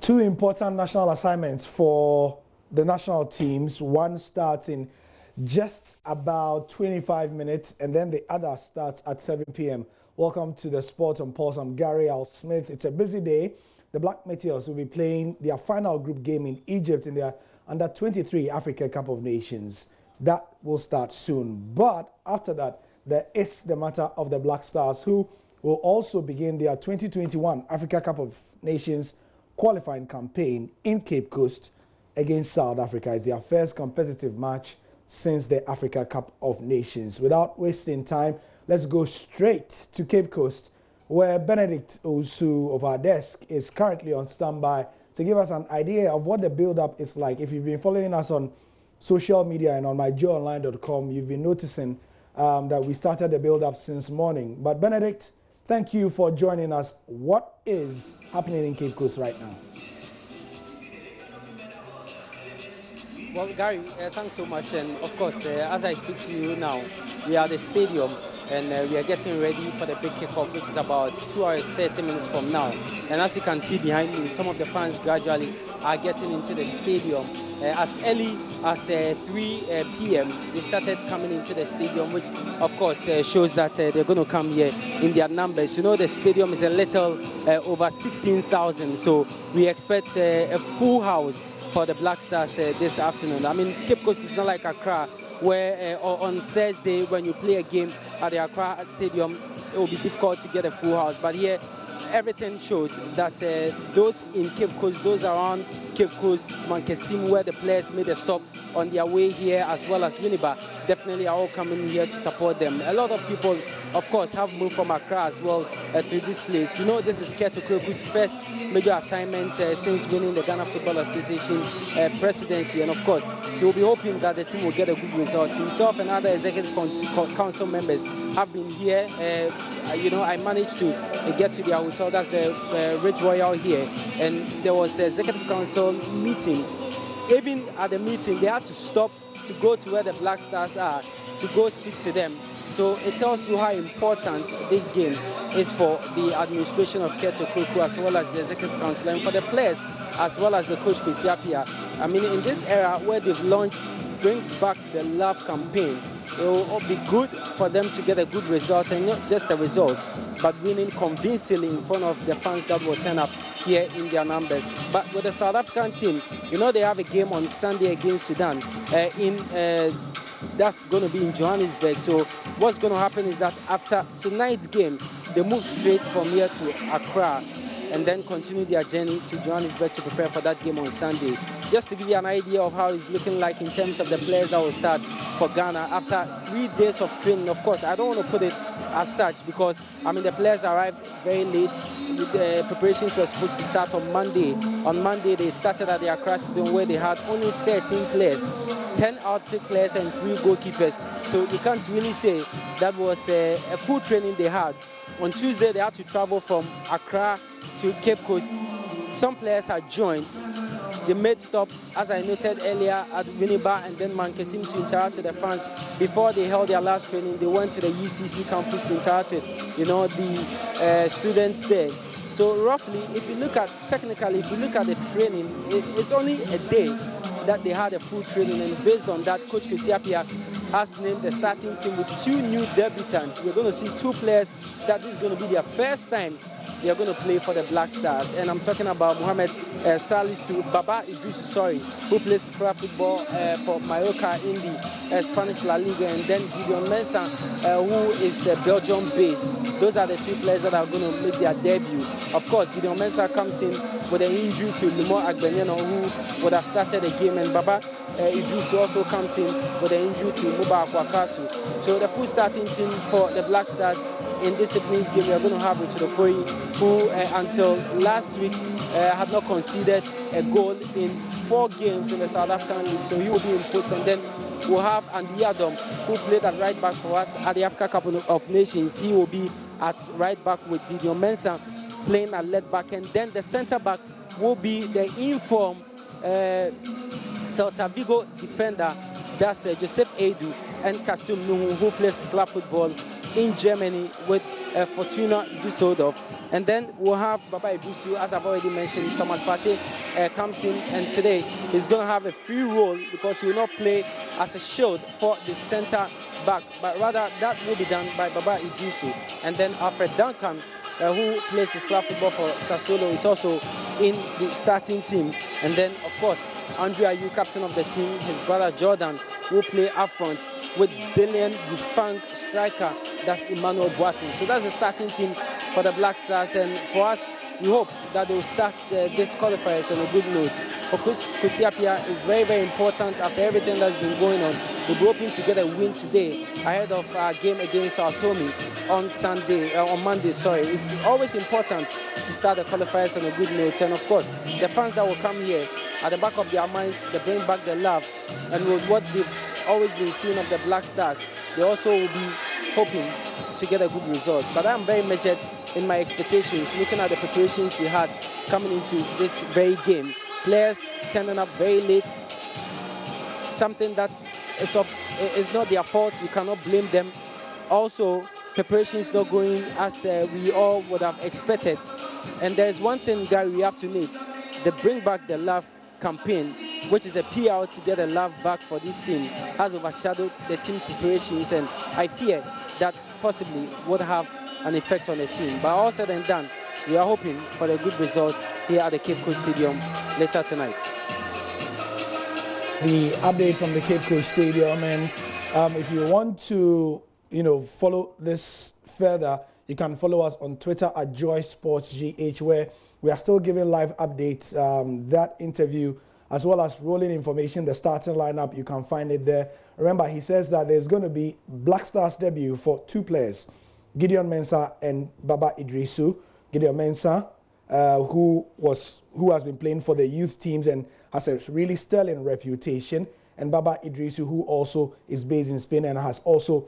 Two important national assignments for the national teams. One starts in just about 25 minutes, and then the other starts at 7 p.m. Welcome to the Sports on Pulse. I'm Gary Al Smith. It's a busy day. The Black Meteors will be playing their final group game in Egypt in their Under-23 Africa Cup of Nations. That will start soon. But after that, there is the matter of the Black Stars, who will also begin their 2021 Africa Cup of Nations qualifying campaign in Cape Coast against South Africa. It's their first competitive match since the Africa Cup of Nations. Without wasting time, let's go straight to Cape Coast, where Benedict Osu of our desk is currently on standby to give us an idea of what the build-up is like. If you've been following us on social media and on myjoyonline.com, you've been noticing that we started the build-up since morning. But Benedict, thank you for joining us. What is happening in Cape Coast right now? Well, Gary, thanks so much. And of course, as I speak to you now, we are at the stadium and we are getting ready for the big kickoff, which is about 2 hours, 30 minutes from now. And as you can see behind me, some of the fans gradually are getting into the stadium. As early as 3 p.m., they started coming into the stadium, which of course shows that they're going to come here in their numbers. You know, the stadium is a little over 16,000, so we expect a full house for the Black Stars this afternoon. I mean, Cape Coast is not like Accra, where on Thursday when you play a game at the Accra Stadium, it will be difficult to get a full house. But here, everything shows that those in Cape Coast, those around Cape Coast, Mankesim, where the players made a stop on their way here, as well as Winneba, definitely are all coming here to support them. A lot of people, of course, have moved from Accra as well to this place. You know, this is Keto Kweku's first major assignment since winning the Ghana Football Association presidency. And of course, he will be hoping that the team will get a good result. Himself and other executive council members have been here. You know, I managed to get to their hotel, that's the Ridge Royal here, and there was an executive council meeting. Even at the meeting, they had to stop to go to where the Black Stars are to go speak to them. So it tells you how important this game is for the administration of Keto Kweku, as well as the executive council, and for the players, as well as the coach Pisiapia. I mean, in this era where they've launched Bring Back the Love campaign, it will be good for them to get a good result, and not just a result, but winning convincingly in front of the fans that will turn up here in their numbers. But with the South African team, you know, they have a game on Sunday against Sudan that's going to be in Johannesburg. So what's going to happen is that after tonight's game, they move straight from here to Accra and then continue their journey to Johannesburg to prepare for that game on Sunday. Just to give you an idea of how it's looking like in terms of the players that will start for Ghana after 3 days of training. Of course, I don't want to put it as such because, I mean, the players arrived very late. The preparations were supposed to start on Monday. On Monday, they started at the Accra Stadium where they had only 13 players, 10 outfield players and 3 goalkeepers. So you can't really say that was a full training they had. On Tuesday, they had to travel from Accra to Cape Coast. Some players had joined. They made stop, as I noted earlier, at Winneba and then Mankesim to interact with the fans. Before they held their last training, they went to the UCC campus to interact with, you know, the students there. So roughly, if you look at, technically, if you look at the training, it's only a day that they had a full training, and based on that, Coach Pisiapia has named the starting team with 2 new debutants. We're going to see 2 players that this is going to be their first time they are going to play for the Black Stars. And I'm talking about Mohamed Salisu, Baba Idrisu, who plays club football for Mallorca in the Spanish La Liga, and then Gideon Mensah, who is Belgium-based. Those are the 2 players that are going to make their debut. Of course, Gideon Mensah comes in with an injury to Limor Agbenyano, who would have started the game, and Baba Idrisu also comes in with an injury to Muba Akwakasu. So the full starting team for the Black Stars in this evening's game, we are going to have Richard Okoye, who until last week had not conceded a goal in 4 games in the South African League, so he will be in post. And then we'll have Andy Adam, who played at right back for us at the Africa Cup of Nations. He will be at right back with Gideon Mensah playing at left back, and then the centre back will be the informed Celta Vigo defender, that's Joseph Edu, and Kassim Nuhu, who plays club football in Germany with Fortuna Düsseldorf. And then we'll have Baba Idrisu, as I've already mentioned. Thomas Partey comes in, and today he's going to have a free role because he will not play as a shield for the center back, but rather that will be done by Baba Idrisu. And then Alfred Duncan, who plays his club football for Sassuolo, is also in the starting team. And then, of course, Andrew Ayew, captain of the team, his brother Jordan will play up front with Dylan Yufang, striker, that's Emmanuel Boateng. So that's the starting team for the Black Stars, and for us, we hope that they will start this qualifiers on a good note. For Kwesi Appiah, is very, very important after everything that's been going on. We'll be hoping to get a win today ahead of our game against Sao Tome on Monday. It's always important to start the qualifiers on a good note, and of course, the fans that will come here, at the back of their minds, they bring back the love, and with what they've always been seeing of the Black Stars, they also will be hoping to get a good result. But I'm very measured in my expectations, looking at the preparations we had coming into this very game. Players turning up very late, something that is not their fault. You cannot blame them. Also, preparations not going as we all would have expected. And there's one thing, Gary, we have to note: the Bring Back the Love campaign, which is a PR to get the love back for this team, has overshadowed the team's preparations, and I fear that possibly would have an effect on the team. But all said and done, we are hoping for a good result here at the Cape Coast Stadium later tonight. The update from the Cape Coast Stadium, and if you want to, follow this further, you can follow us on Twitter at JoySportsGH, where we are still giving live updates. That interview, as well as rolling information, the starting lineup, you can find it there. Remember, he says that there's going to be Black Stars debut for two players, Gideon Mensah and Baba Idrisu. Gideon Mensah, who has been playing for the youth teams and has a really sterling reputation, and Baba Idrisu, who also is based in Spain and has also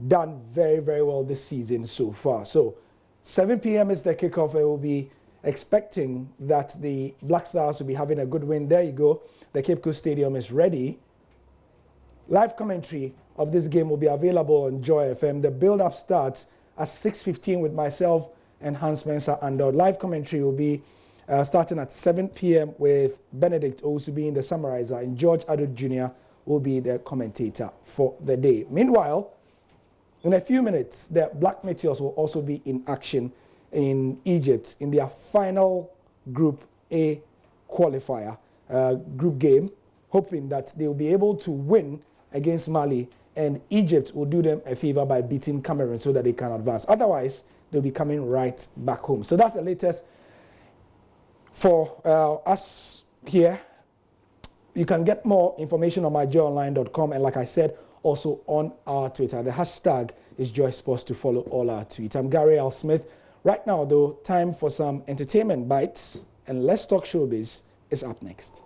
done very, very well this season so far. So 7 p.m. is the kickoff. I will be expecting that the Black Stars will be having a good win. There you go. The Cape Coast Stadium is ready. Live commentary of this game will be available on Joy FM. The build-up starts at 6:15 with myself and Hans Mensah, and the live commentary will be starting at 7 p.m. with Benedict also being the summarizer, and George Addo Jr. will be the commentator for the day. Meanwhile, in a few minutes, the Black Meteors will also be in action in Egypt in their final Group A qualifier, group game, hoping that they will be able to win against Mali, and Egypt will do them a favor by beating Cameroon so that they can advance. Otherwise, they'll be coming right back home. So that's the latest for us here. You can get more information on myjoyonline.com, and like I said, also on our Twitter. The hashtag is JoySports to follow all our tweets. I'm Gary L. Smith. Right now, though, time for some entertainment bites, and Let's Talk Showbiz is up next.